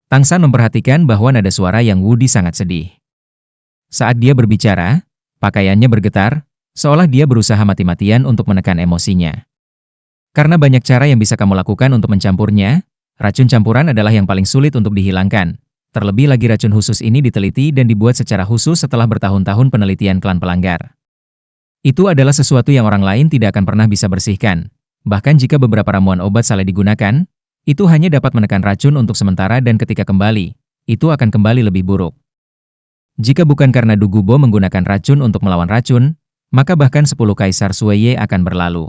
Tang San memperhatikan bahwa nada suara Yang Wudi sangat sedih. Saat dia berbicara, pakaiannya bergetar, seolah dia berusaha mati-matian untuk menekan emosinya. Karena banyak cara yang bisa kamu lakukan untuk mencampurnya, racun campuran adalah yang paling sulit untuk dihilangkan. Terlebih lagi racun khusus ini diteliti dan dibuat secara khusus setelah bertahun-tahun penelitian klan pelanggar. Itu adalah sesuatu yang orang lain tidak akan pernah bisa bersihkan. Bahkan jika beberapa ramuan obat salah digunakan, itu hanya dapat menekan racun untuk sementara dan ketika kembali, itu akan kembali lebih buruk. Jika bukan karena Du Gubo menggunakan racun untuk melawan racun, maka bahkan 10 Kaisar Sueye akan berlalu.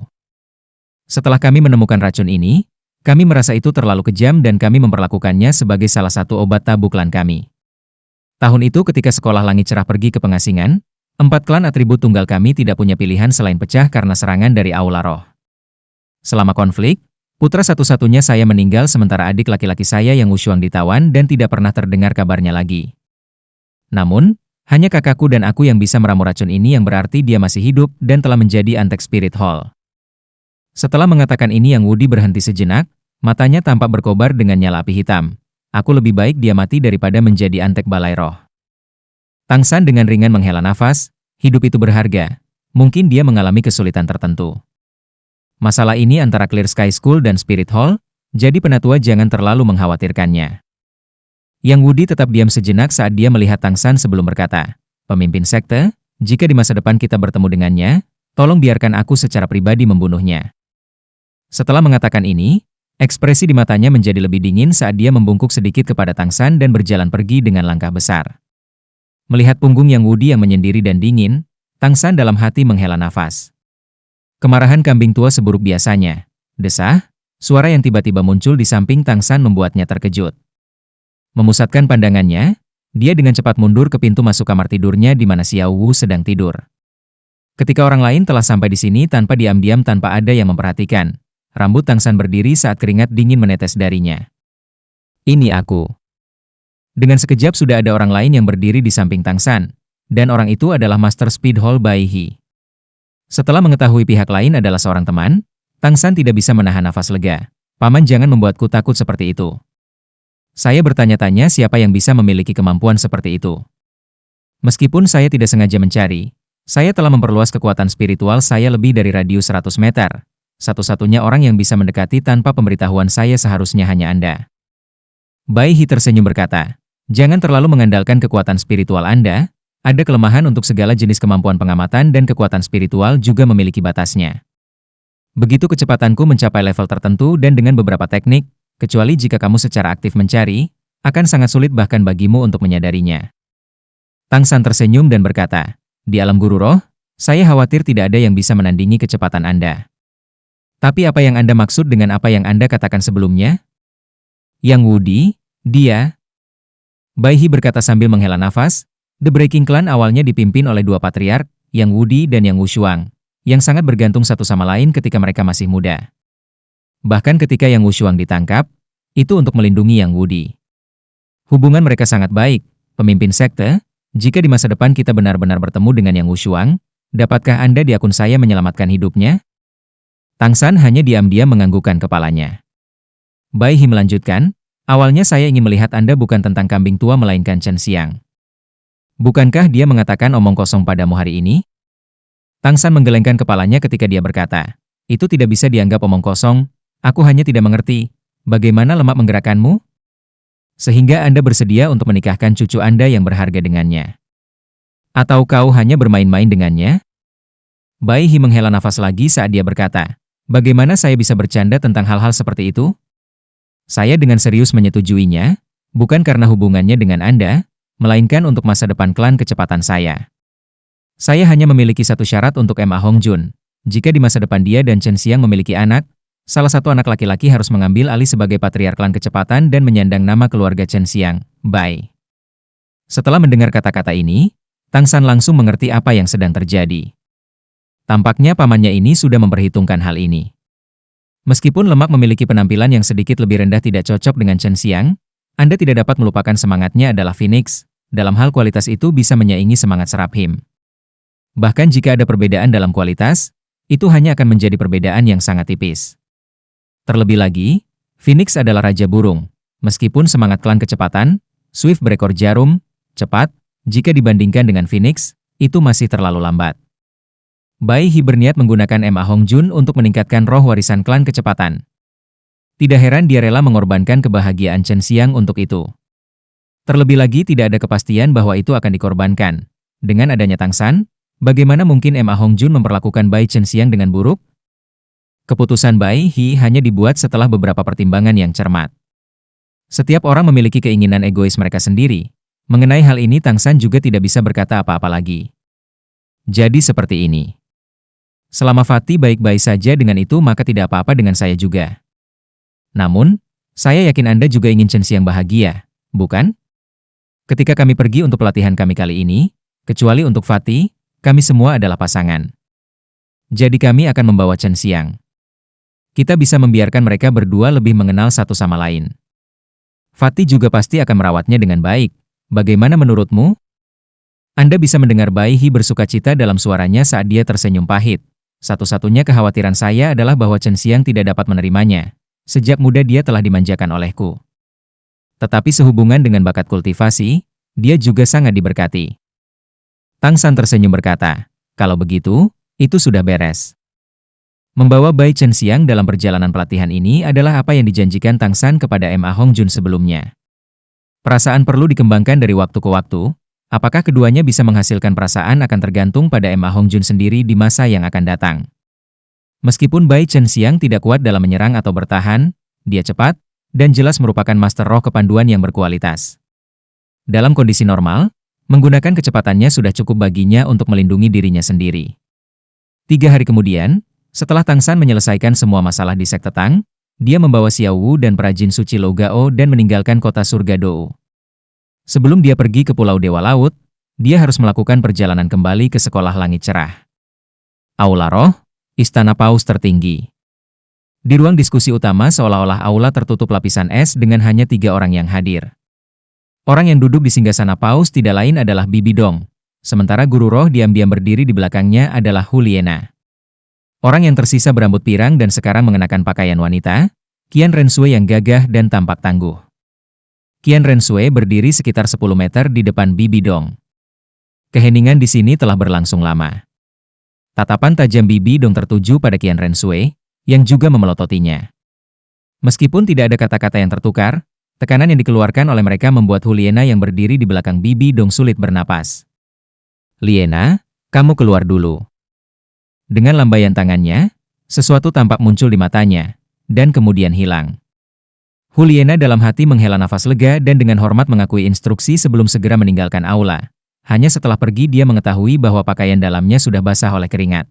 Setelah kami menemukan racun ini, kami merasa itu terlalu kejam dan kami memperlakukannya sebagai salah satu obat tabu klan kami. Tahun itu ketika sekolah Langit Cerah pergi ke pengasingan, 4 klan atribut tunggal kami tidak punya pilihan selain pecah karena serangan dari Aula Roh. Selama konflik, putra satu-satunya saya meninggal sementara adik laki-laki saya yang Wushuang ditawan dan tidak pernah terdengar kabarnya lagi. Namun, hanya kakakku dan aku yang bisa meramu racun ini yang berarti dia masih hidup dan telah menjadi Antek Spirit Hall. Setelah mengatakan ini Yang Wudi berhenti sejenak, matanya tampak berkobar dengan nyala api hitam. Aku lebih baik dia mati daripada menjadi Antek Balai Roh. Tang San dengan ringan menghela nafas, hidup itu berharga. Mungkin dia mengalami kesulitan tertentu. Masalah ini antara Clear Sky School dan Spirit Hall, jadi penatua jangan terlalu mengkhawatirkannya. Yang Wudi tetap diam sejenak saat dia melihat Tang San sebelum berkata, "Pemimpin sekte, jika di masa depan kita bertemu dengannya, tolong biarkan aku secara pribadi membunuhnya." Setelah mengatakan ini, ekspresi di matanya menjadi lebih dingin saat dia membungkuk sedikit kepada Tang San dan berjalan pergi dengan langkah besar. Melihat punggung Yang Wudi yang menyendiri dan dingin, Tang San dalam hati menghela nafas. Kemarahan kambing tua seburuk biasanya. Desah, suara yang tiba-tiba muncul di samping Tang San membuatnya terkejut. Memusatkan pandangannya, dia dengan cepat mundur ke pintu masuk kamar tidurnya di mana Xiao Wu sedang tidur. Ketika orang lain telah sampai di sini tanpa diam-diam tanpa ada yang memperhatikan, rambut Tang San berdiri saat keringat dingin menetes darinya. "Ini aku." Dengan sekejap sudah ada orang lain yang berdiri di samping Tang San, dan orang itu adalah Master Speed Hall Bai He. Setelah mengetahui pihak lain adalah seorang teman, Tang San tidak bisa menahan nafas lega. "Paman jangan membuatku takut seperti itu. Saya bertanya-tanya siapa yang bisa memiliki kemampuan seperti itu. Meskipun saya tidak sengaja mencari, saya telah memperluas kekuatan spiritual saya lebih dari radius 100 meter. Satu-satunya orang yang bisa mendekati tanpa pemberitahuan saya seharusnya hanya Anda." Bai He tersenyum berkata, "Jangan terlalu mengandalkan kekuatan spiritual Anda, ada kelemahan untuk segala jenis kemampuan pengamatan dan kekuatan spiritual juga memiliki batasnya. Begitu kecepatanku mencapai level tertentu dan dengan beberapa teknik, kecuali jika kamu secara aktif mencari, akan sangat sulit bahkan bagimu untuk menyadarinya." Tang San tersenyum dan berkata, "Di alam guru roh, saya khawatir tidak ada yang bisa menandingi kecepatan Anda. Tapi apa yang Anda maksud dengan apa yang Anda katakan sebelumnya?" "Yang Wudi, dia..." Bai He berkata sambil menghela nafas, The Breaking Clan awalnya dipimpin oleh 2 patriark, Yang Wudi dan Yang Wushuang, yang sangat bergantung satu sama lain ketika mereka masih muda. Bahkan ketika Yang Wushuang ditangkap, itu untuk melindungi Yang Wudi. Hubungan mereka sangat baik, pemimpin sekte. Jika di masa depan kita benar-benar bertemu dengan Yang Wushuang, dapatkah Anda di akun saya menyelamatkan hidupnya?" Tang San hanya diam-diam menganggukkan kepalanya. Bai He melanjutkan, "Awalnya saya ingin melihat Anda bukan tentang kambing tua melainkan Chen Xiang. Bukankah dia mengatakan omong kosong padamu hari ini?" Tang San menggelengkan kepalanya ketika dia berkata, "Itu tidak bisa dianggap omong kosong, aku hanya tidak mengerti, bagaimana lemak menggerakkanmu? Sehingga Anda bersedia untuk menikahkan cucu Anda yang berharga dengannya. Atau kau hanya bermain-main dengannya?" Bai He menghela nafas lagi saat dia berkata, "Bagaimana saya bisa bercanda tentang hal-hal seperti itu? Saya dengan serius menyetujuinya, bukan karena hubungannya dengan Anda, melainkan untuk masa depan klan kecepatan saya. Saya hanya memiliki satu syarat untuk Ma Hongjun. Jika di masa depan dia dan Chen Xiang memiliki anak, salah satu anak laki-laki harus mengambil alih sebagai patriark klan kecepatan dan menyandang nama keluarga Chen Xiang, Bai." Setelah mendengar kata-kata ini, Tang San langsung mengerti apa yang sedang terjadi. Tampaknya pamannya ini sudah memperhitungkan hal ini. Meskipun lemak memiliki penampilan yang sedikit lebih rendah tidak cocok dengan Chen Xiang, Anda tidak dapat melupakan semangatnya adalah Phoenix, dalam hal kualitas itu bisa menyaingi semangat Seraphim. Bahkan jika ada perbedaan dalam kualitas, itu hanya akan menjadi perbedaan yang sangat tipis. Terlebih lagi, Phoenix adalah Raja Burung, Meskipun semangat klan kecepatan, Swift berekor jarum, cepat, jika dibandingkan dengan Phoenix, itu masih terlalu lambat. Bai He berniat menggunakan Ma Hongjun untuk meningkatkan roh warisan klan kecepatan. Tidak heran dia rela mengorbankan kebahagiaan Chen Xiang untuk itu. Terlebih lagi tidak ada kepastian bahwa itu akan dikorbankan. Dengan adanya Tang San, bagaimana mungkin Ma Hongjun memperlakukan Bai Chen Xiang dengan buruk? Keputusan Bai He hanya dibuat setelah beberapa pertimbangan yang cermat. Setiap orang memiliki keinginan egois mereka sendiri. Mengenai hal ini Tang San juga tidak bisa berkata apa-apa lagi. Jadi seperti ini. Selama Fatih baik-baik saja dengan itu maka tidak apa-apa dengan saya juga. Namun, saya yakin Anda juga ingin Chen Xiang bahagia, bukan? Ketika kami pergi untuk pelatihan kami kali ini, kecuali untuk Fatih, kami semua adalah pasangan. Jadi kami akan membawa Chen Xiang. Kita bisa membiarkan mereka berdua lebih mengenal satu sama lain. Fatih juga pasti akan merawatnya dengan baik. Bagaimana menurutmu? Anda bisa mendengar Bai He bersukacita dalam suaranya saat dia tersenyum pahit. Satu-satunya kekhawatiran saya adalah bahwa Chen Xiang tidak dapat menerimanya. Sejak muda dia telah dimanjakan olehku. Tetapi sehubungan dengan bakat kultivasi, dia juga sangat diberkati. Tang San tersenyum berkata, kalau begitu, itu sudah beres. Membawa Bai Chen Xiang dalam perjalanan pelatihan ini adalah apa yang dijanjikan Tang San kepada Ma Hongjun sebelumnya. Perasaan perlu dikembangkan dari waktu ke waktu. Apakah keduanya bisa menghasilkan perasaan akan tergantung pada Ma Hongjun sendiri di masa yang akan datang. Meskipun Bai Chen Xiang tidak kuat dalam menyerang atau bertahan, dia cepat, dan jelas merupakan master roh kepanduan yang berkualitas. Dalam kondisi normal, menggunakan kecepatannya sudah cukup baginya untuk melindungi dirinya sendiri. 3 hari kemudian, setelah Tang San menyelesaikan semua masalah di Sekte Tang, dia membawa Xiao Wu dan perajin suci Lo Gao dan meninggalkan kota surga Dou. Sebelum dia pergi ke Pulau Dewa Laut, dia harus melakukan perjalanan kembali ke Sekolah Langit Cerah. Aula Roh, Istana Paus tertinggi. Di ruang diskusi utama seolah-olah aula tertutup lapisan es dengan hanya 3 orang yang hadir. Orang yang duduk di singgasana Paus tidak lain adalah Bibi Dong. Sementara guru roh diam-diam berdiri di belakangnya adalah Huliena. Orang yang tersisa berambut pirang dan sekarang mengenakan pakaian wanita, Qian Renshui yang gagah dan tampak tangguh. Qian Renshui berdiri sekitar 10 meter di depan Bibi Dong. Keheningan di sini telah berlangsung lama. Tatapan tajam Bibi Dong tertuju pada Qian Renshui, yang juga memelototinya. Meskipun tidak ada kata-kata yang tertukar, tekanan yang dikeluarkan oleh mereka membuat Huliena yang berdiri di belakang Bibi Dong sulit bernapas. Liena, kamu keluar dulu. Dengan lambaian tangannya, sesuatu tampak muncul di matanya, dan kemudian hilang. Huliena dalam hati menghela nafas lega dan dengan hormat mengakui instruksi sebelum segera meninggalkan aula. Hanya setelah pergi dia mengetahui bahwa pakaian dalamnya sudah basah oleh keringat.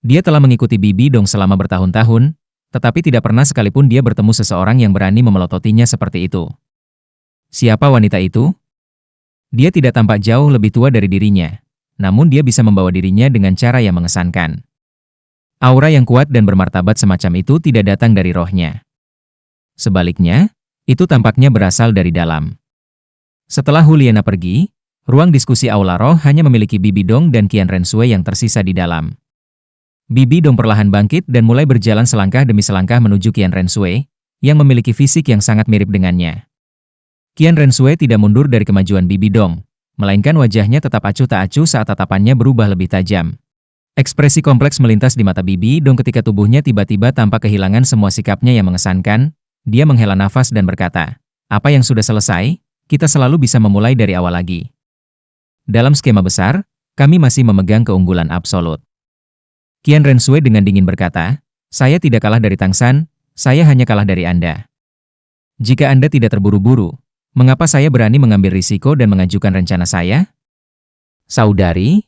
Dia telah mengikuti Bibi Dong selama bertahun-tahun, tetapi tidak pernah sekalipun dia bertemu seseorang yang berani memelototinya seperti itu. Siapa wanita itu? Dia tidak tampak jauh lebih tua dari dirinya, namun dia bisa membawa dirinya dengan cara yang mengesankan. Aura yang kuat dan bermartabat semacam itu tidak datang dari rohnya. Sebaliknya, itu tampaknya berasal dari dalam. Setelah Huliena pergi, ruang diskusi aula roh hanya memiliki Bibi Dong dan Qian Renshui yang tersisa di dalam. Bibi Dong perlahan bangkit dan mulai berjalan selangkah demi selangkah menuju Qian Renshui, yang memiliki fisik yang sangat mirip dengannya. Qian Renshui tidak mundur dari kemajuan Bibi Dong, melainkan wajahnya tetap acuh tak acuh saat tatapannya berubah lebih tajam. Ekspresi kompleks melintas di mata Bibi Dong ketika tubuhnya tiba-tiba tampak kehilangan semua sikapnya yang mengesankan. Dia menghela nafas dan berkata, "Apa yang sudah selesai, kita selalu bisa memulai dari awal lagi." Dalam skema besar, kami masih memegang keunggulan absolut. Qian Renshui dengan dingin berkata, "Saya tidak kalah dari Tang San, saya hanya kalah dari Anda. Jika Anda tidak terburu-buru, mengapa saya berani mengambil risiko dan mengajukan rencana saya?" "Saudari?"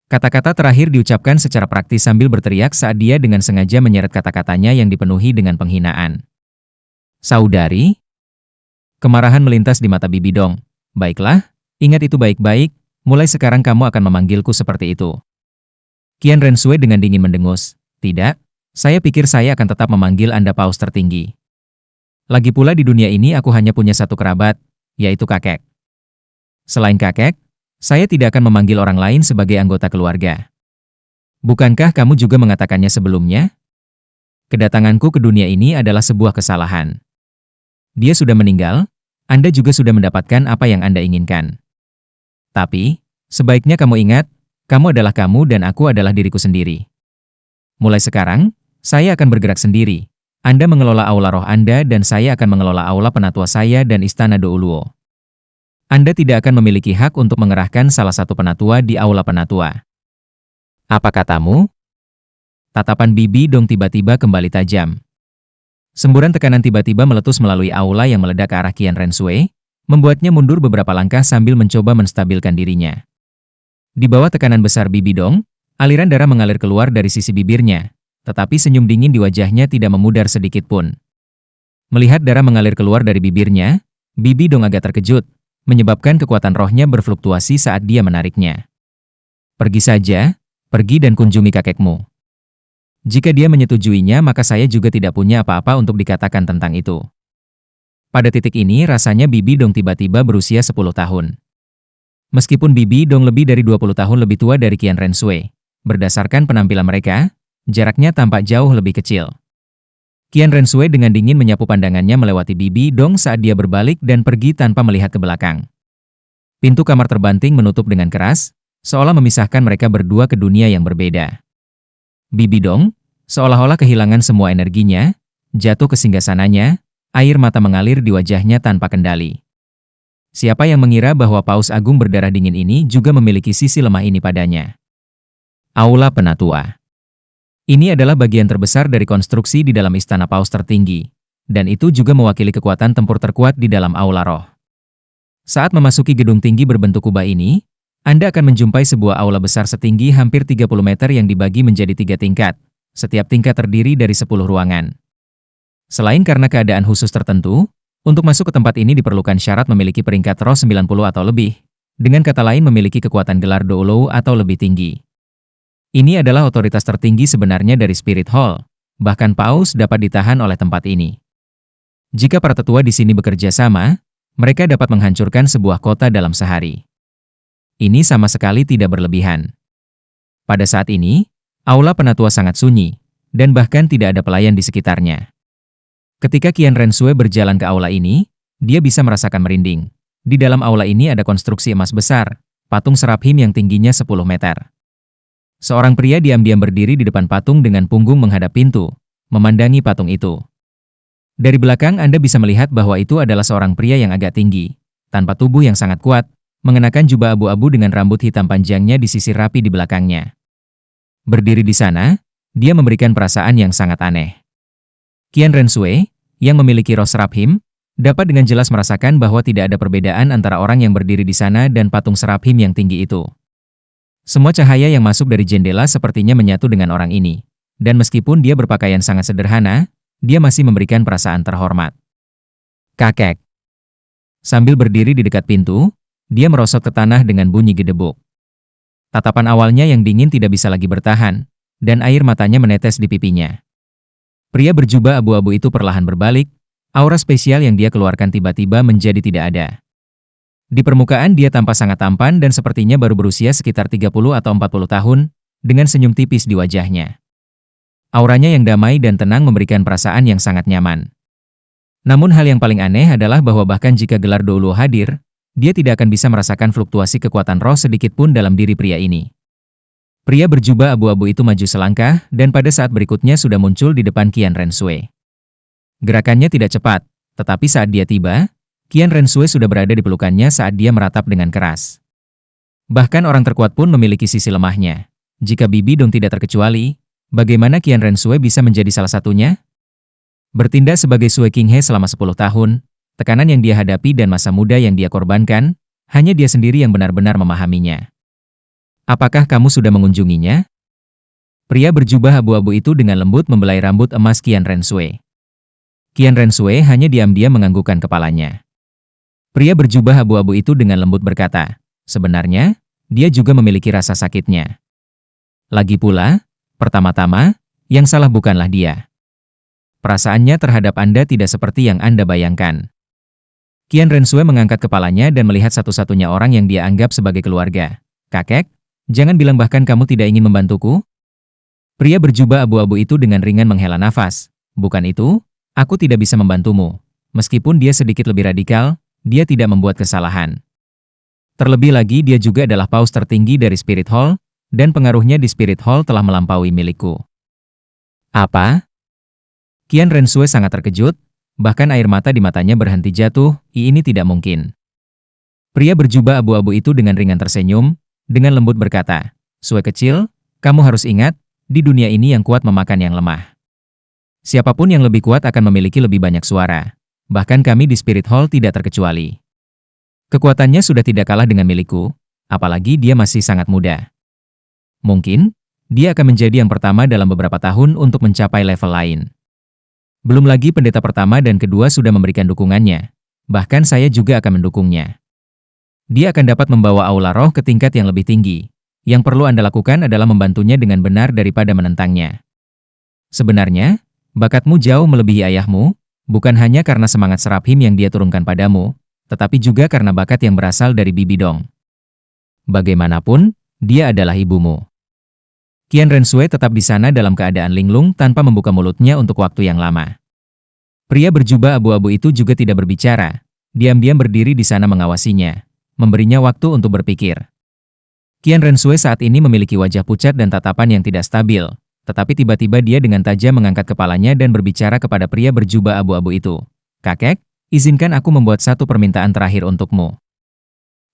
Kata-kata terakhir diucapkan secara praktis sambil berteriak saat dia dengan sengaja menyeret kata-katanya yang dipenuhi dengan penghinaan. "Saudari?" Kemarahan melintas di mata Bibi Dong. "Baiklah. Ingat itu baik-baik, mulai sekarang kamu akan memanggilku seperti itu." Qian Renshui dengan dingin mendengus. "Tidak, saya pikir saya akan tetap memanggil Anda paus tertinggi. Lagi pula di dunia ini aku hanya punya satu kerabat, yaitu kakek. Selain kakek, saya tidak akan memanggil orang lain sebagai anggota keluarga. Bukankah kamu juga mengatakannya sebelumnya? Kedatanganku ke dunia ini adalah sebuah kesalahan. Dia sudah meninggal, Anda juga sudah mendapatkan apa yang Anda inginkan. Tapi, sebaiknya kamu ingat, kamu adalah kamu dan aku adalah diriku sendiri. Mulai sekarang, saya akan bergerak sendiri. Anda mengelola aula roh Anda dan saya akan mengelola aula penatua saya dan istana Douluo. Anda tidak akan memiliki hak untuk mengerahkan salah satu penatua di aula penatua. Apa katamu? Tatapan Bibi Dong tiba-tiba kembali tajam. Semburan tekanan tiba-tiba meletus melalui aula yang meledak ke arah Qian Renshui, membuatnya mundur beberapa langkah sambil mencoba menstabilkan dirinya. Di bawah tekanan besar Bibi Dong, aliran darah mengalir keluar dari sisi bibirnya, tetapi senyum dingin di wajahnya tidak memudar sedikit pun. Melihat darah mengalir keluar dari bibirnya, Bibi Dong agak terkejut, menyebabkan kekuatan rohnya berfluktuasi saat dia menariknya. Pergi saja, pergi dan kunjungi kakekmu. Jika dia menyetujuinya maka saya juga tidak punya apa-apa untuk dikatakan tentang itu. Pada titik ini rasanya Bibi Dong tiba-tiba berusia 10 tahun. Meskipun Bibi Dong lebih dari 20 tahun lebih tua dari Qian Renshui, berdasarkan penampilan mereka, jaraknya tampak jauh lebih kecil. Qian Renshui dengan dingin menyapu pandangannya melewati Bibi Dong saat dia berbalik dan pergi tanpa melihat ke belakang. Pintu kamar terbanting menutup dengan keras, seolah memisahkan mereka berdua ke dunia yang berbeda. Bibi Dong, seolah-olah kehilangan semua energinya, jatuh ke singgasananya, air mata mengalir di wajahnya tanpa kendali. Siapa yang mengira bahwa Paus Agung berdarah dingin ini juga memiliki sisi lemah ini padanya? Aula Penatua. Ini adalah bagian terbesar dari konstruksi di dalam istana Paus tertinggi, dan itu juga mewakili kekuatan tempur terkuat di dalam aula roh. Saat memasuki gedung tinggi berbentuk kubah ini, Anda akan menjumpai sebuah aula besar setinggi hampir 30 meter yang dibagi menjadi 3 tingkat. Setiap tingkat terdiri dari 10 ruangan. Selain karena keadaan khusus tertentu, untuk masuk ke tempat ini diperlukan syarat memiliki peringkat roh 90 atau lebih, dengan kata lain memiliki kekuatan gelar Douluo atau lebih tinggi. Ini adalah otoritas tertinggi sebenarnya dari Spirit Hall, bahkan Paus dapat ditahan oleh tempat ini. Jika para tetua di sini bekerja sama, mereka dapat menghancurkan sebuah kota dalam sehari. Ini sama sekali tidak berlebihan. Pada saat ini, aula penatua sangat sunyi, dan bahkan tidak ada pelayan di sekitarnya. Ketika Qian Renshui berjalan ke aula ini, dia bisa merasakan merinding. Di dalam aula ini ada konstruksi emas besar, patung Seraphim yang tingginya 10 meter. Seorang pria diam-diam berdiri di depan patung dengan punggung menghadap pintu, memandangi patung itu. Dari belakang Anda bisa melihat bahwa itu adalah seorang pria yang agak tinggi, tanpa tubuh yang sangat kuat, mengenakan jubah abu-abu dengan rambut hitam panjangnya disisir rapi di belakangnya. Berdiri di sana, dia memberikan perasaan yang sangat aneh. Qian Renshui, yang memiliki roh Seraphim, dapat dengan jelas merasakan bahwa tidak ada perbedaan antara orang yang berdiri di sana dan patung Seraphim yang tinggi itu. Semua cahaya yang masuk dari jendela sepertinya menyatu dengan orang ini, dan meskipun dia berpakaian sangat sederhana, dia masih memberikan perasaan terhormat. Kakek. Sambil berdiri di dekat pintu, dia merosot ke tanah dengan bunyi gedebuk. Tatapan awalnya yang dingin tidak bisa lagi bertahan, dan air matanya menetes di pipinya. Pria berjubah abu-abu itu perlahan berbalik, aura spesial yang dia keluarkan tiba-tiba menjadi tidak ada. Di permukaan dia tampak sangat tampan dan sepertinya baru berusia sekitar 30 atau 40 tahun, dengan senyum tipis di wajahnya. Auranya yang damai dan tenang memberikan perasaan yang sangat nyaman. Namun hal yang paling aneh adalah bahwa bahkan jika gelar Douluo hadir, dia tidak akan bisa merasakan fluktuasi kekuatan roh sedikit pun dalam diri pria ini. Pria berjubah abu-abu itu maju selangkah dan pada saat berikutnya sudah muncul di depan Qian Renshui. Gerakannya tidak cepat, tetapi saat dia tiba, Qian Renshui sudah berada di pelukannya saat dia meratap dengan keras. Bahkan orang terkuat pun memiliki sisi lemahnya. Jika Bibi Dong tidak terkecuali, bagaimana Qian Renshui bisa menjadi salah satunya? Bertindak sebagai Sui Qinghe selama 10 tahun, tekanan yang dia hadapi dan masa muda yang dia korbankan, hanya dia sendiri yang benar-benar memahaminya. Apakah kamu sudah mengunjunginya? Pria berjubah abu-abu itu dengan lembut membelai rambut emas Qian Renshui. Qian Renshui hanya diam-diam menganggukkan kepalanya. Pria berjubah abu-abu itu dengan lembut berkata, sebenarnya, dia juga memiliki rasa sakitnya. Lagi pula, pertama-tama, yang salah bukanlah dia. Perasaannya terhadap Anda tidak seperti yang Anda bayangkan. Qian Renshui mengangkat kepalanya dan melihat satu-satunya orang yang dia anggap sebagai keluarga. Kakek, jangan bilang bahkan kamu tidak ingin membantuku? Pria berjubah abu-abu itu dengan ringan menghela nafas. Bukan itu, aku tidak bisa membantumu. Meskipun dia sedikit lebih radikal, dia tidak membuat kesalahan. Terlebih lagi dia juga adalah paus tertinggi dari Spirit Hall, dan pengaruhnya di Spirit Hall telah melampaui milikku. Apa? Qian Rensue sangat terkejut, bahkan air mata di matanya berhenti jatuh, ini tidak mungkin. Pria berjubah abu-abu itu dengan ringan tersenyum, dengan lembut berkata, "Sue kecil, kamu harus ingat, di dunia ini yang kuat memakan yang lemah. Siapapun yang lebih kuat akan memiliki lebih banyak suara. Bahkan kami di Spirit Hall tidak terkecuali. Kekuatannya sudah tidak kalah dengan milikku, apalagi dia masih sangat muda. Mungkin, dia akan menjadi yang pertama dalam beberapa tahun untuk mencapai level lain. Belum lagi pendeta pertama dan kedua sudah memberikan dukungannya, bahkan saya juga akan mendukungnya. Dia akan dapat membawa aula roh ke tingkat yang lebih tinggi. Yang perlu Anda lakukan adalah membantunya dengan benar daripada menentangnya. Sebenarnya, bakatmu jauh melebihi ayahmu, bukan hanya karena semangat Seraphim yang dia turunkan padamu, tetapi juga karena bakat yang berasal dari Bibi Dong. Bagaimanapun, dia adalah ibumu." Qian Rensue tetap di sana dalam keadaan linglung tanpa membuka mulutnya untuk waktu yang lama. Pria berjubah abu-abu itu juga tidak berbicara, diam-diam berdiri di sana mengawasinya, memberinya waktu untuk berpikir. Qian Rensue saat ini memiliki wajah pucat dan tatapan yang tidak stabil, tetapi tiba-tiba dia dengan tajam mengangkat kepalanya dan berbicara kepada pria berjubah abu-abu itu. "Kakek, izinkan aku membuat satu permintaan terakhir untukmu."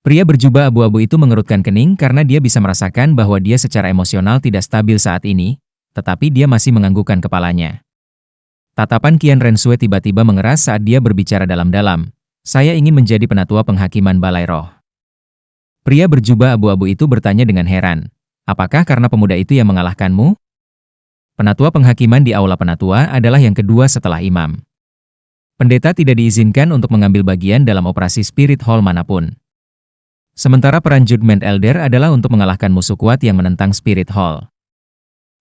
Pria berjubah abu-abu itu mengerutkan kening karena dia bisa merasakan bahwa dia secara emosional tidak stabil saat ini, tetapi dia masih menganggukkan kepalanya. Tatapan Qian Rensue tiba-tiba mengeras saat dia berbicara dalam-dalam. "Saya ingin menjadi penatua penghakiman Balai Roh." Pria berjubah abu-abu itu bertanya dengan heran, "Apakah karena pemuda itu yang mengalahkanmu?" Penatua penghakiman di aula penatua adalah yang kedua setelah imam. Pendeta tidak diizinkan untuk mengambil bagian dalam operasi Spirit Hall manapun. Sementara peran Judgment Elder adalah untuk mengalahkan musuh kuat yang menentang Spirit Hall.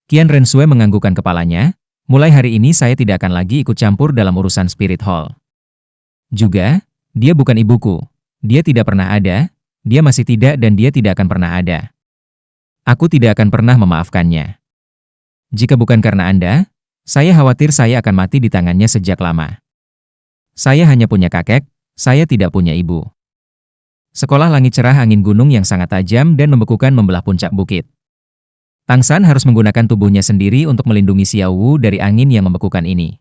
Qian Rensue menganggukkan kepalanya, "Mulai hari ini saya tidak akan lagi ikut campur dalam urusan Spirit Hall. Juga, dia bukan ibuku. Dia tidak pernah ada, dia masih tidak dan dia tidak akan pernah ada. Aku tidak akan pernah memaafkannya. Jika bukan karena Anda, saya khawatir saya akan mati di tangannya sejak lama. Saya hanya punya kakek, saya tidak punya ibu." Sekolah langit cerah angin gunung yang sangat tajam dan membekukan membelah puncak bukit. Tang San harus menggunakan tubuhnya sendiri untuk melindungi Xiao Wu dari angin yang membekukan ini.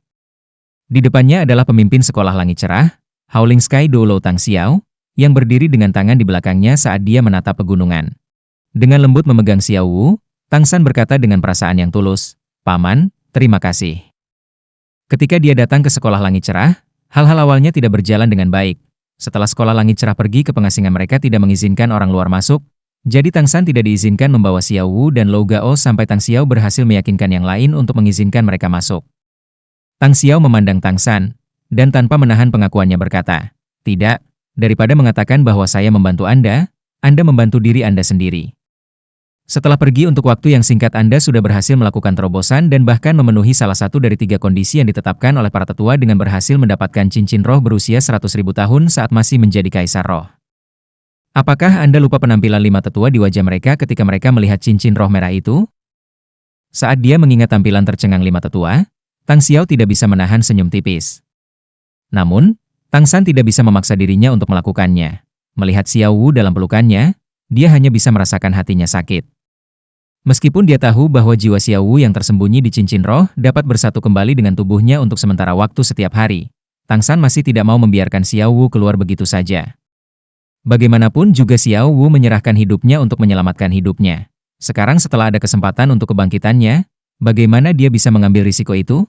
Di depannya adalah pemimpin sekolah langit cerah, Howling Sky Doulo Tang Xiao, yang berdiri dengan tangan di belakangnya saat dia menatap pegunungan. Dengan lembut memegang Xiao Wu, Tang San berkata dengan perasaan yang tulus, "Paman, terima kasih." Ketika dia datang ke sekolah langit cerah, hal-hal awalnya tidak berjalan dengan baik. Setelah sekolah langit cerah pergi ke pengasingan mereka tidak mengizinkan orang luar masuk, jadi Tang San tidak diizinkan membawa Xiao Wu dan Lou Gao sampai Tang Xiao berhasil meyakinkan yang lain untuk mengizinkan mereka masuk. Tang Xiao memandang Tang San, dan tanpa menahan pengakuannya berkata, "Tidak, daripada mengatakan bahwa saya membantu Anda membantu diri Anda sendiri. Setelah pergi untuk waktu yang singkat Anda sudah berhasil melakukan terobosan dan bahkan memenuhi salah satu dari 3 kondisi yang ditetapkan oleh para tetua dengan berhasil mendapatkan cincin roh berusia 100.000 tahun saat masih menjadi kaisar roh. Apakah Anda lupa penampilan 5 tetua di wajah mereka ketika mereka melihat cincin roh merah itu?" Saat dia mengingat tampilan tercengang 5 tetua, Tang Xiao tidak bisa menahan senyum tipis. Namun, Tang San tidak bisa memaksa dirinya untuk melakukannya. Melihat Xiao Wu dalam pelukannya, dia hanya bisa merasakan hatinya sakit. Meskipun dia tahu bahwa jiwa Xiao Wu yang tersembunyi di cincin roh dapat bersatu kembali dengan tubuhnya untuk sementara waktu setiap hari, Tang San masih tidak mau membiarkan Xiao Wu keluar begitu saja. Bagaimanapun juga Xiao Wu menyerahkan hidupnya untuk menyelamatkan hidupnya. Sekarang setelah ada kesempatan untuk kebangkitannya, bagaimana dia bisa mengambil risiko itu?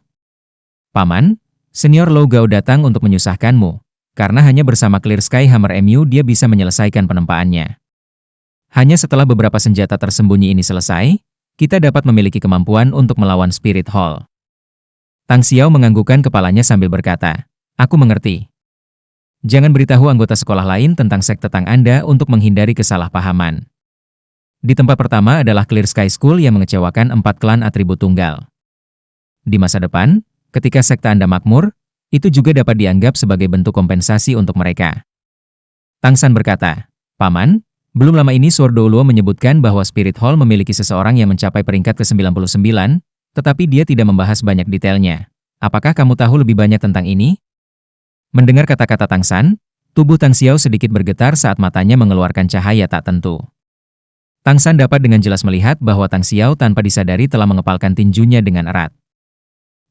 "Paman, Senior Lou Gao datang untuk menyusahkanmu, karena hanya bersama Clear Sky Hammer MU dia bisa menyelesaikan penempaannya. Hanya setelah beberapa senjata tersembunyi ini selesai, kita dapat memiliki kemampuan untuk melawan Spirit Hall." Tang Xiao menganggukkan kepalanya sambil berkata, "Aku mengerti. Jangan beritahu anggota sekolah lain tentang sekte Tang Anda untuk menghindari kesalahpahaman. Di tempat pertama adalah Clear Sky School yang mengecewakan 4 klan atribut tunggal. Di masa depan, ketika sekte Anda makmur, itu juga dapat dianggap sebagai bentuk kompensasi untuk mereka." Tang San berkata, "Paman, belum lama ini Sword Luo menyebutkan bahwa Spirit Hall memiliki seseorang yang mencapai peringkat ke-99, tetapi dia tidak membahas banyak detailnya. Apakah kamu tahu lebih banyak tentang ini?" Mendengar kata-kata Tang San, tubuh Tang Xiao sedikit bergetar saat matanya mengeluarkan cahaya tak tentu. Tang San dapat dengan jelas melihat bahwa Tang Xiao tanpa disadari telah mengepalkan tinjunya dengan erat.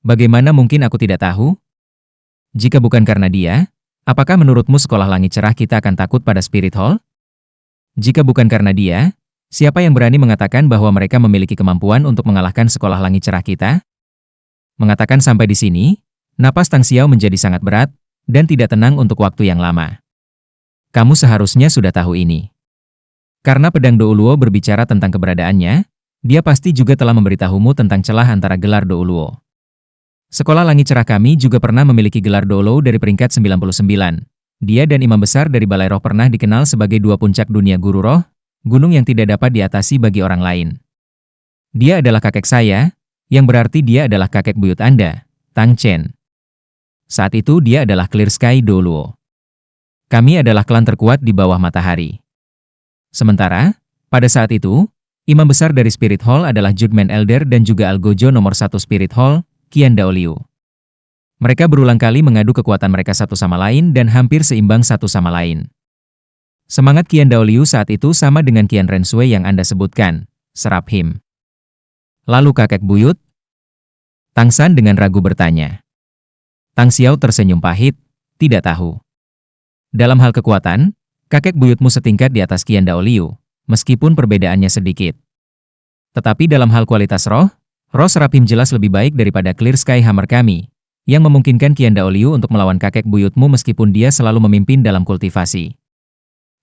Bagaimana mungkin aku tidak tahu? Jika bukan karena dia, apakah menurutmu sekolah langit cerah kita akan takut pada Spirit Hall? Jika bukan karena dia, siapa yang berani mengatakan bahwa mereka memiliki kemampuan untuk mengalahkan sekolah langit cerah kita? Mengatakan sampai di sini, napas Tang Xiao menjadi sangat berat, dan tidak tenang untuk waktu yang lama. Kamu seharusnya sudah tahu ini. Karena pedang Douluo berbicara tentang keberadaannya, dia pasti juga telah memberitahumu tentang celah antara gelar Douluo. Sekolah langit cerah kami juga pernah memiliki gelar Douluo dari peringkat 99. Dia dan imam besar dari Balai Roh pernah dikenal sebagai dua puncak dunia guru roh, gunung yang tidak dapat diatasi bagi orang lain. Dia adalah kakek saya, yang berarti dia adalah kakek buyut Anda, Tang Chen. Saat itu dia adalah Clear Sky Douluo. Kami adalah klan terkuat di bawah matahari. Sementara, pada saat itu, imam besar dari Spirit Hall adalah Judgment Elder dan juga Algojo nomor 1 Spirit Hall, Qian Daoliu. Mereka berulang kali mengadu kekuatan mereka satu sama lain dan hampir seimbang satu sama lain. Semangat Qian Daoliu saat itu sama dengan Qian Renshui yang Anda sebutkan, serap him. Lalu kakek buyut? Tang San dengan ragu bertanya. Tang Xiao tersenyum pahit, tidak tahu. Dalam hal kekuatan, kakek buyutmu setingkat di atas Qian Daoliu, meskipun perbedaannya sedikit. Tetapi dalam hal kualitas roh Serapim jelas lebih baik daripada Clear Sky Hammer kami, yang memungkinkan Qian Daoliu untuk melawan kakek buyutmu meskipun dia selalu memimpin dalam kultivasi.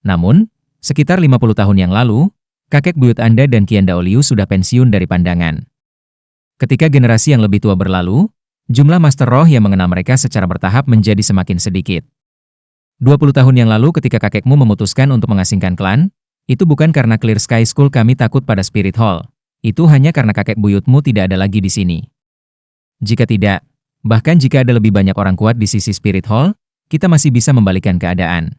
Namun, sekitar 50 tahun yang lalu, kakek buyut Anda dan Qian Daoliu sudah pensiun dari pandangan. Ketika generasi yang lebih tua berlalu, jumlah Master Roh yang mengenal mereka secara bertahap menjadi semakin sedikit. 20 tahun yang lalu ketika kakekmu memutuskan untuk mengasingkan klan, itu bukan karena Clear Sky School kami takut pada Spirit Hall. Itu hanya karena kakek buyutmu tidak ada lagi di sini. Jika tidak, bahkan jika ada lebih banyak orang kuat di sisi Spirit Hall, kita masih bisa membalikan keadaan.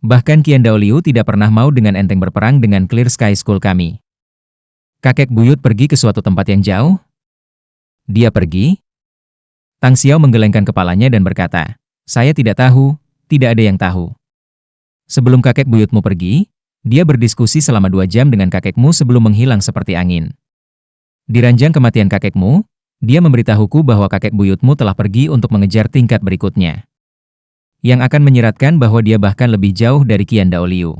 Bahkan Qian Daoliu tidak pernah mau dengan enteng berperang dengan Clear Sky School kami. Kakek buyut pergi ke suatu tempat yang jauh? Dia pergi? Tang Xiao menggelengkan kepalanya dan berkata, saya tidak tahu. Tidak ada yang tahu. Sebelum kakek buyutmu pergi, dia berdiskusi selama 2 jam dengan kakekmu sebelum menghilang seperti angin. Di ranjang kematian kakekmu, dia memberitahuku bahwa kakek buyutmu telah pergi untuk mengejar tingkat berikutnya. Yang akan menyiratkan bahwa dia bahkan lebih jauh dari Qian Daoliu.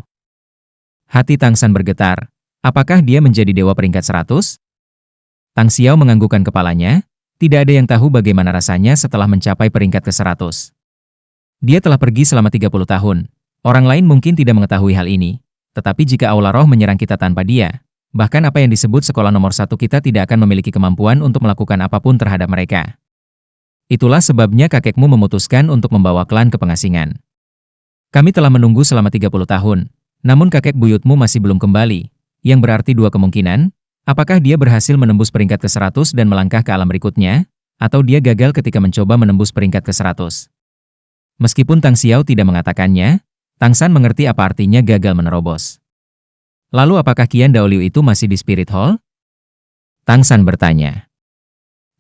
Hati Tang San bergetar. Apakah dia menjadi dewa peringkat 100? Tang Xiao menganggukkan kepalanya. Tidak ada yang tahu bagaimana rasanya setelah mencapai peringkat ke-100. Dia telah pergi selama 30 tahun. Orang lain mungkin tidak mengetahui hal ini. Tetapi jika aula roh menyerang kita tanpa dia, bahkan apa yang disebut sekolah nomor 1 kita tidak akan memiliki kemampuan untuk melakukan apapun terhadap mereka. Itulah sebabnya kakekmu memutuskan untuk membawa klan ke pengasingan. Kami telah menunggu selama 30 tahun, namun kakek buyutmu masih belum kembali, yang berarti 2 kemungkinan, apakah dia berhasil menembus peringkat ke-100 dan melangkah ke alam berikutnya, atau dia gagal ketika mencoba menembus peringkat ke-100. Meskipun Tang Xiao tidak mengatakannya, Tang San mengerti apa artinya gagal menerobos. Lalu apakah Qian Daoliu itu masih di Spirit Hall? Tang San bertanya.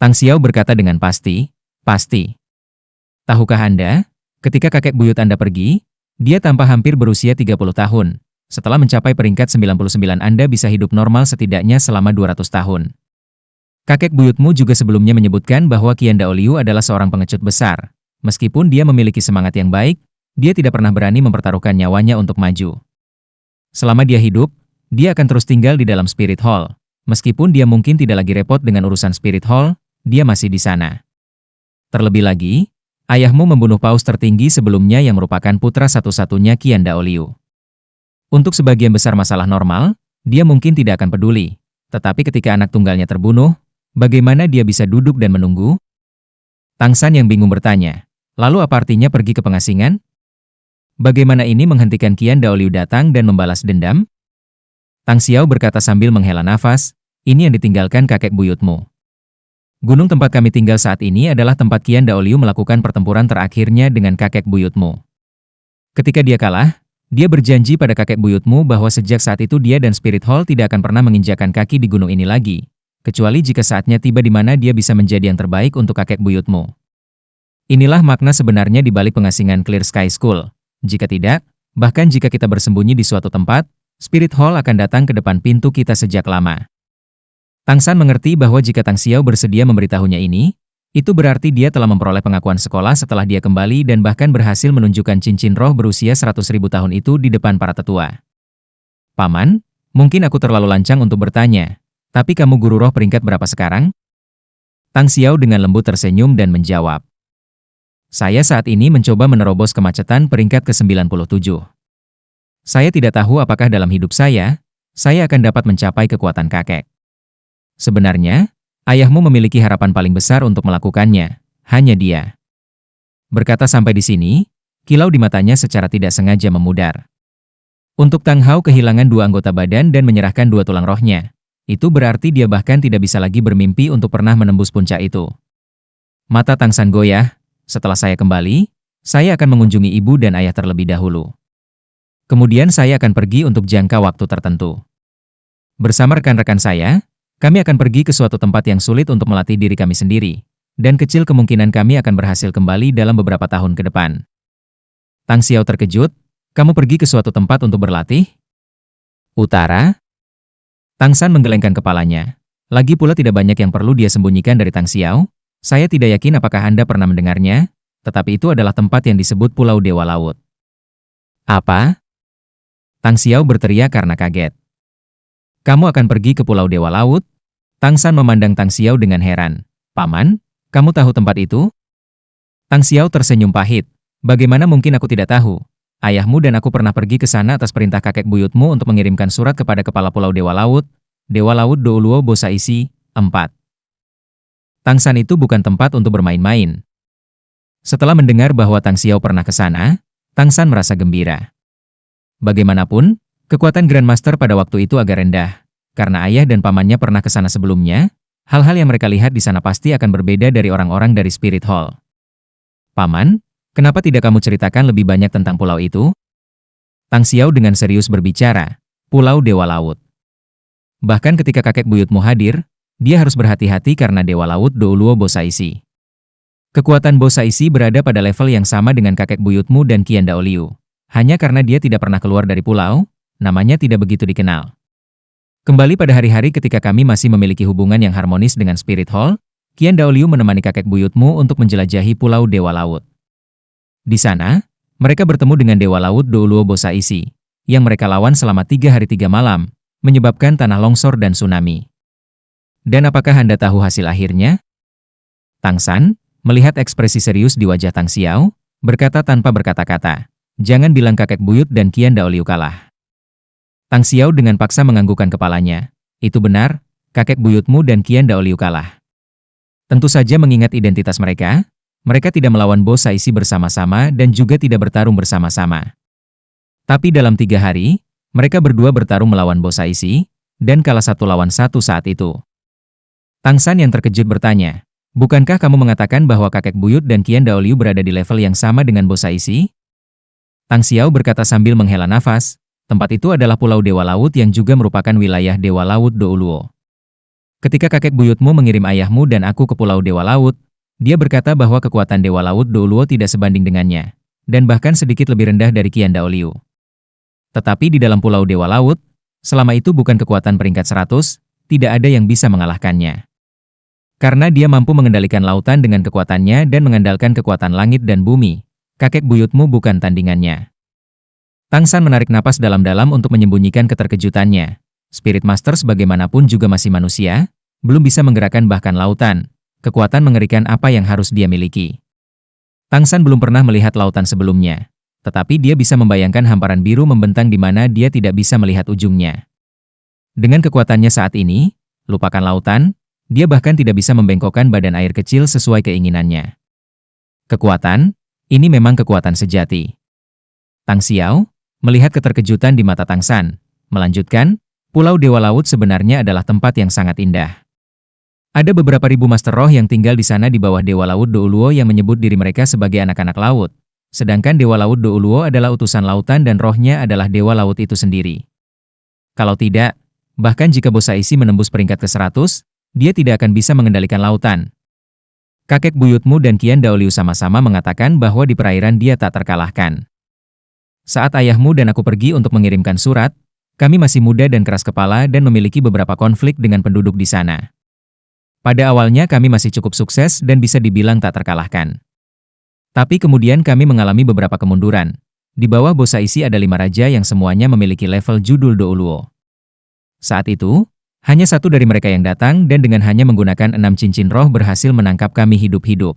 Tang Xiao berkata dengan pasti, pasti. Tahukah Anda, ketika kakek buyut Anda pergi, dia tampak hampir berusia 30 tahun. Setelah mencapai peringkat 99 Anda bisa hidup normal setidaknya selama 200 tahun. Kakek buyutmu juga sebelumnya menyebutkan bahwa Qian Daoliu adalah seorang pengecut besar. Meskipun dia memiliki semangat yang baik, dia tidak pernah berani mempertaruhkan nyawanya untuk maju. Selama dia hidup, dia akan terus tinggal di dalam Spirit Hall. Meskipun dia mungkin tidak lagi repot dengan urusan Spirit Hall, dia masih di sana. Terlebih lagi, ayahmu membunuh paus tertinggi sebelumnya yang merupakan putra satu-satunya Qian Daoliu. Untuk sebagian besar masalah normal, dia mungkin tidak akan peduli. Tetapi ketika anak tunggalnya terbunuh, bagaimana dia bisa duduk dan menunggu? Tang San yang bingung bertanya. Lalu apa artinya pergi ke pengasingan? Bagaimana ini menghentikan Qian Daoliu datang dan membalas dendam? Tang Xiao berkata sambil menghela nafas, ini yang ditinggalkan kakek buyutmu. Gunung tempat kami tinggal saat ini adalah tempat Qian Daoliu melakukan pertempuran terakhirnya dengan kakek buyutmu. Ketika dia kalah, dia berjanji pada kakek buyutmu bahwa sejak saat itu dia dan Spirit Hall tidak akan pernah menginjakkan kaki di gunung ini lagi, kecuali jika saatnya tiba di mana dia bisa menjadi yang terbaik untuk kakek buyutmu. Inilah makna sebenarnya di balik pengasingan Clear Sky School. Jika tidak, bahkan jika kita bersembunyi di suatu tempat, Spirit Hall akan datang ke depan pintu kita sejak lama. Tang San mengerti bahwa jika Tang Xiao bersedia memberitahunya ini, itu berarti dia telah memperoleh pengakuan sekolah setelah dia kembali dan bahkan berhasil menunjukkan cincin roh berusia 100.000 tahun itu di depan para tetua. Paman, mungkin aku terlalu lancang untuk bertanya, tapi kamu guru roh peringkat berapa sekarang? Tang Xiao dengan lembut tersenyum dan menjawab. Saya saat ini mencoba menerobos kemacetan peringkat ke-97. Saya tidak tahu apakah dalam hidup saya akan dapat mencapai kekuatan kakek. Sebenarnya, ayahmu memiliki harapan paling besar untuk melakukannya, hanya dia. Berkata sampai di sini, kilau di matanya secara tidak sengaja memudar. Untuk Tang Hao kehilangan 2 anggota badan dan menyerahkan 2 tulang rohnya. Itu berarti dia bahkan tidak bisa lagi bermimpi untuk pernah menembus puncak itu. Mata Tang San goyah, setelah saya kembali, saya akan mengunjungi ibu dan ayah terlebih dahulu. Kemudian saya akan pergi untuk jangka waktu tertentu. Bersama rekan-rekan saya, kami akan pergi ke suatu tempat yang sulit untuk melatih diri kami sendiri, dan kecil kemungkinan kami akan berhasil kembali dalam beberapa tahun ke depan. Tang Xiao terkejut, kamu pergi ke suatu tempat untuk berlatih? Utara? Tang San menggelengkan kepalanya. Lagi pula tidak banyak yang perlu dia sembunyikan dari Tang Xiao. Saya tidak yakin apakah Anda pernah mendengarnya, tetapi itu adalah tempat yang disebut Pulau Dewa Laut. Apa? Tang Xiao berteriak karena kaget. Kamu akan pergi ke Pulau Dewa Laut? Tang San memandang Tang Xiao dengan heran. Paman, kamu tahu tempat itu? Tang Xiao tersenyum pahit. Bagaimana mungkin aku tidak tahu? Ayahmu dan aku pernah pergi ke sana atas perintah kakek buyutmu untuk mengirimkan surat kepada kepala Pulau Dewa Laut Douluo Bosaisi, 4. Tang San itu bukan tempat untuk bermain-main. Setelah mendengar bahwa Tang Xiao pernah ke sana, Tang San merasa gembira. Bagaimanapun, kekuatan Grandmaster pada waktu itu agak rendah. Karena ayah dan pamannya pernah ke sana sebelumnya, hal-hal yang mereka lihat di sana pasti akan berbeda dari orang-orang dari Spirit Hall. Paman, kenapa tidak kamu ceritakan lebih banyak tentang pulau itu? Tang Xiao dengan serius berbicara, Pulau Dewa Laut. Bahkan ketika kakek buyutmu hadir, dia harus berhati-hati karena Dewa Laut Douluo Bosaisi. Kekuatan Bosaisi berada pada level yang sama dengan kakek buyutmu dan Qian Daoliu. Hanya karena dia tidak pernah keluar dari pulau, namanya tidak begitu dikenal. Kembali pada hari-hari ketika kami masih memiliki hubungan yang harmonis dengan Spirit Hall, Qian Daoliu menemani kakek buyutmu untuk menjelajahi Pulau Dewa Laut. Di sana, mereka bertemu dengan Dewa Laut Douluo Bosaisi, yang mereka lawan selama 3 hari 3 malam, menyebabkan tanah longsor dan tsunami. Dan apakah Anda tahu hasil akhirnya? Tang San, melihat ekspresi serius di wajah Tang Xiao, berkata tanpa berkata-kata, jangan bilang kakek buyut dan Qian Daoliu kalah. Tang Xiao dengan paksa menganggukkan kepalanya. Itu benar, kakek buyutmu dan Qian Daoliu kalah. Tentu saja mengingat identitas mereka, mereka tidak melawan Bosaisi bersama-sama dan juga tidak bertarung bersama-sama. Tapi dalam 3 hari, mereka berdua bertarung melawan Bosaisi, dan kalah 1 lawan 1 saat itu. Tang San yang terkejut bertanya, bukankah kamu mengatakan bahwa kakek buyut dan Qian Daoliu berada di level yang sama dengan Bosaisi? Tang Xiao berkata sambil menghela nafas, tempat itu adalah Pulau Dewa Laut yang juga merupakan wilayah Dewa Laut Douluo. Ketika kakek buyutmu mengirim ayahmu dan aku ke Pulau Dewa Laut, dia berkata bahwa kekuatan Dewa Laut Douluo tidak sebanding dengannya, dan bahkan sedikit lebih rendah dari Qian Daoliu. Tetapi di dalam Pulau Dewa Laut, selama itu bukan kekuatan peringkat 100, tidak ada yang bisa mengalahkannya. Karena dia mampu mengendalikan lautan dengan kekuatannya dan mengandalkan kekuatan langit dan bumi, kakek buyutmu bukan tandingannya. Tang San menarik napas dalam-dalam untuk menyembunyikan keterkejutannya. Spirit Masters bagaimanapun juga masih manusia, belum bisa menggerakkan bahkan lautan, kekuatan mengerikan apa yang harus dia miliki. Tang San belum pernah melihat lautan sebelumnya, tetapi dia bisa membayangkan hamparan biru membentang di mana dia tidak bisa melihat ujungnya. Dengan kekuatannya saat ini, lupakan lautan, dia bahkan tidak bisa membengkokkan badan air kecil sesuai keinginannya. Kekuatan, ini memang kekuatan sejati. Tang Xiao melihat keterkejutan di mata Tang San, melanjutkan, Pulau Dewa Laut sebenarnya adalah tempat yang sangat indah. Ada beberapa ribu master roh yang tinggal di sana di bawah Dewa Laut Douluo yang menyebut diri mereka sebagai anak-anak laut, sedangkan Dewa Laut Douluo adalah utusan lautan dan rohnya adalah Dewa Laut itu sendiri. Kalau tidak, bahkan jika Bosaisi menembus peringkat ke-100, dia tidak akan bisa mengendalikan lautan. Kakek buyutmu dan Qian Daoliu sama-sama mengatakan bahwa di perairan dia tak terkalahkan. Saat ayahmu dan aku pergi untuk mengirimkan surat, kami masih muda dan keras kepala dan memiliki beberapa konflik dengan penduduk di sana. Pada awalnya kami masih cukup sukses dan bisa dibilang tak terkalahkan. Tapi kemudian kami mengalami beberapa kemunduran. Di bawah Bosaisi ada 5 raja yang semuanya memiliki level judul Douluo. Saat itu, hanya satu dari mereka yang datang dan dengan hanya menggunakan 6 cincin roh berhasil menangkap kami hidup-hidup.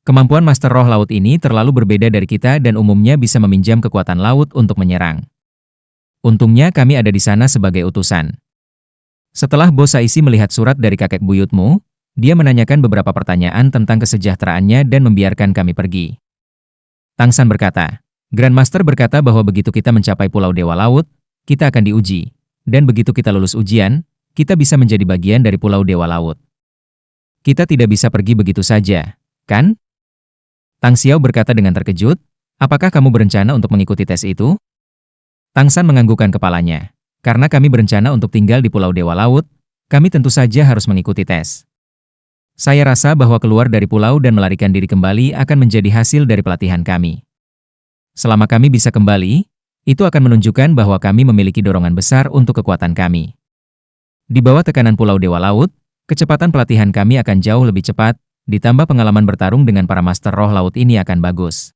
Kemampuan Master Roh Laut ini terlalu berbeda dari kita dan umumnya bisa meminjam kekuatan laut untuk menyerang. Untungnya kami ada di sana sebagai utusan. Setelah Bosaisi melihat surat dari kakek buyutmu, dia menanyakan beberapa pertanyaan tentang kesejahteraannya dan membiarkan kami pergi. Tang San berkata, Grandmaster berkata bahwa begitu kita mencapai Pulau Dewa Laut, kita akan diuji. Dan begitu kita lulus ujian, kita bisa menjadi bagian dari Pulau Dewa Laut. Kita tidak bisa pergi begitu saja, kan? Tang Xiao berkata dengan terkejut, apakah kamu berencana untuk mengikuti tes itu? Tang San menganggukkan kepalanya. Karena kami berencana untuk tinggal di Pulau Dewa Laut, kami tentu saja harus mengikuti tes. Saya rasa bahwa keluar dari pulau dan melarikan diri kembali akan menjadi hasil dari pelatihan kami. Selama kami bisa kembali, itu akan menunjukkan bahwa kami memiliki dorongan besar untuk kekuatan kami. Di bawah tekanan Pulau Dewa Laut, kecepatan pelatihan kami akan jauh lebih cepat, ditambah pengalaman bertarung dengan para Master Roh Laut ini akan bagus.